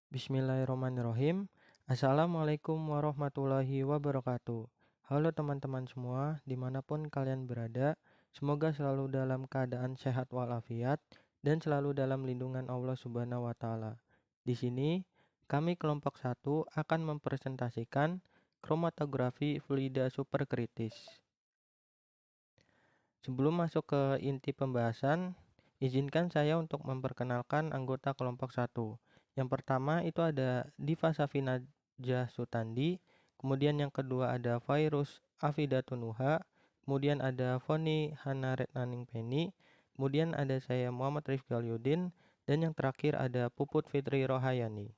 Bismillahirrahmanirrahim. Assalamualaikum warahmatullahi wabarakatuh. Halo teman-teman semua, dimanapun kalian berada, semoga selalu dalam keadaan sehat walafiat dan selalu dalam lindungan Allah Subhanahu wa Ta'ala. Di sini, kami kelompok 1 akan mempresentasikan kromatografi fluida superkritis. Sebelum masuk ke inti pembahasan, izinkan saya untuk memperkenalkan anggota kelompok 1. Yang pertama itu ada Diva Safina Sutandi, kemudian yang kedua ada Virus Afidatunuha, kemudian ada Foni Hana Retnaning Penny, kemudian ada saya Muhammad Rifki Alyudin, dan yang terakhir ada Puput Fitri Rohayani.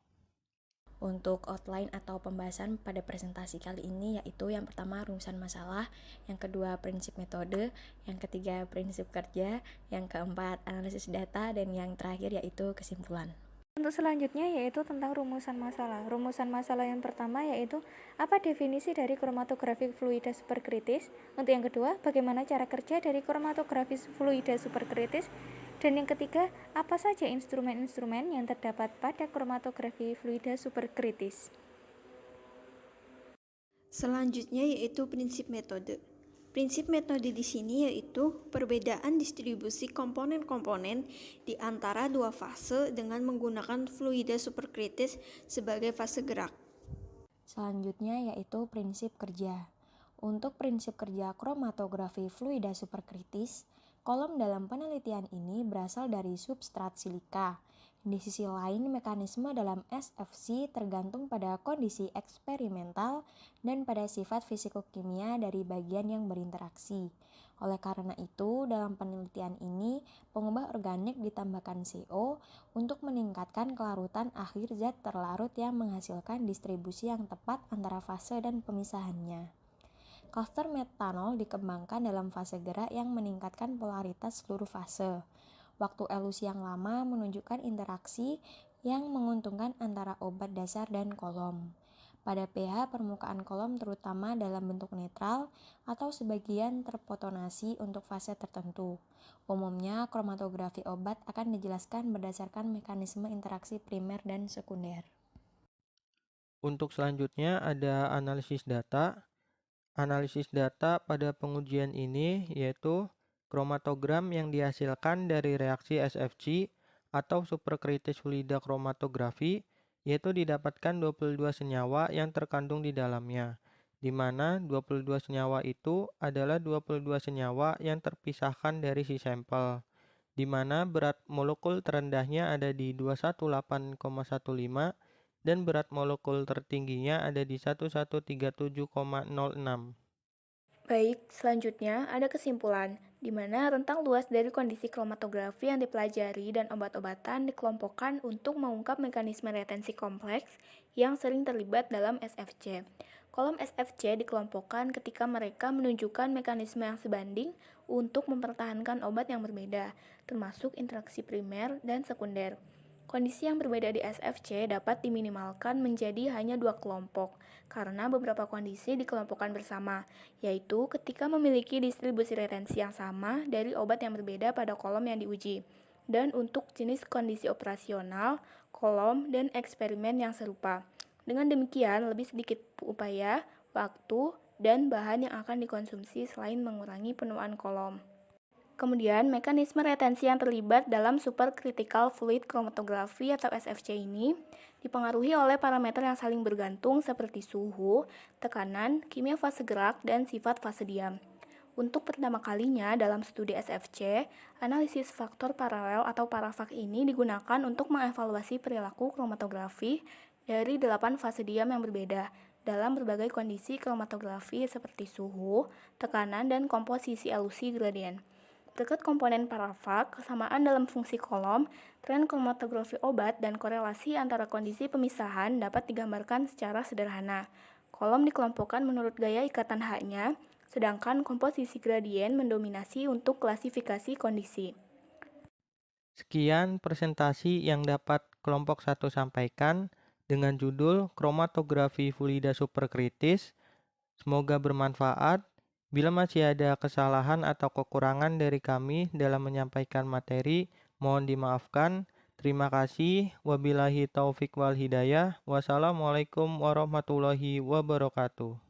Untuk outline atau pembahasan pada presentasi kali ini yaitu yang pertama rumusan masalah, yang kedua prinsip metode, yang ketiga prinsip kerja, yang keempat analisis data, dan yang terakhir yaitu kesimpulan. Untuk selanjutnya yaitu tentang rumusan masalah. Rumusan masalah yang pertama yaitu apa definisi dari kromatografi fluida superkritis. Untuk yang kedua, bagaimana cara kerja dari kromatografi fluida superkritis. Dan yang ketiga, apa saja instrumen-instrumen yang terdapat pada kromatografi fluida superkritis. Selanjutnya yaitu prinsip metode. Prinsip metode di sini yaitu perbedaan distribusi komponen-komponen di antara dua fase dengan menggunakan fluida superkritis sebagai fase gerak. Selanjutnya yaitu prinsip kerja. Untuk prinsip kerja kromatografi fluida superkritis, kolom dalam penelitian ini berasal dari substrat silika. Di sisi lain, mekanisme dalam SFC tergantung pada kondisi eksperimental dan pada sifat fisikokimia dari bagian yang berinteraksi. Oleh karena itu, dalam penelitian ini, pengubah organik ditambahkan CO untuk meningkatkan kelarutan akhir zat terlarut yang menghasilkan distribusi yang tepat antara fase dan pemisahannya. Cluster metanol dikembangkan dalam fase gerak yang meningkatkan polaritas seluruh fase. Waktu elusi yang lama menunjukkan interaksi yang menguntungkan antara obat dasar dan kolom. Pada pH permukaan kolom terutama dalam bentuk netral atau sebagian terpotonasi untuk fase tertentu. Umumnya kromatografi obat akan dijelaskan berdasarkan mekanisme interaksi primer dan sekunder. Untuk selanjutnya ada analisis data. Analisis data pada pengujian ini yaitu kromatogram yang dihasilkan dari reaksi SFC atau superkritis fluida kromatografi, yaitu didapatkan 22 senyawa yang terkandung di dalamnya, di mana 22 senyawa itu adalah 22 senyawa yang terpisahkan dari si sampel, di mana berat molekul terendahnya ada di 218,15 dan berat molekul tertingginya ada di 1137,06. Baik, selanjutnya ada kesimpulan, di mana rentang luas dari kondisi kromatografi yang dipelajari dan obat-obatan dikelompokkan untuk mengungkap mekanisme retensi kompleks yang sering terlibat dalam SFC. Kolom SFC dikelompokkan ketika mereka menunjukkan mekanisme yang sebanding untuk mempertahankan obat yang berbeda, termasuk interaksi primer dan sekunder. Kondisi yang berbeda di SFC dapat diminimalkan menjadi hanya dua kelompok, karena beberapa kondisi dikelompokkan bersama, yaitu ketika memiliki distribusi retensi yang sama dari obat yang berbeda pada kolom yang diuji, dan untuk jenis kondisi operasional, kolom, dan eksperimen yang serupa. Dengan demikian, lebih sedikit upaya, waktu, dan bahan yang akan dikonsumsi selain mengurangi penuaan kolom. Kemudian, mekanisme retensi yang terlibat dalam supercritical fluid chromatography atau SFC ini dipengaruhi oleh parameter yang saling bergantung seperti suhu, tekanan, kimia fase gerak, dan sifat fase diam. Untuk pertama kalinya dalam studi SFC, analisis faktor paralel atau parafak ini digunakan untuk mengevaluasi perilaku kromatografi dari 8 fase diam yang berbeda dalam berbagai kondisi kromatografi seperti suhu, tekanan, dan komposisi elusi gradien. Berikut komponen parafak, kesamaan dalam fungsi kolom, tren kromatografi obat, dan korelasi antara kondisi pemisahan dapat digambarkan secara sederhana. Kolom dikelompokkan menurut gaya ikatan H-nya, sedangkan komposisi gradien mendominasi untuk klasifikasi kondisi. Sekian presentasi yang dapat kelompok 1 sampaikan dengan judul Kromatografi Fluida Superkritis. Semoga bermanfaat. Bila masih ada kesalahan atau kekurangan dari kami dalam menyampaikan materi, mohon dimaafkan. Terima kasih. Wabillahi taufik wal hidayah. Wassalamualaikum warahmatullahi wabarakatuh.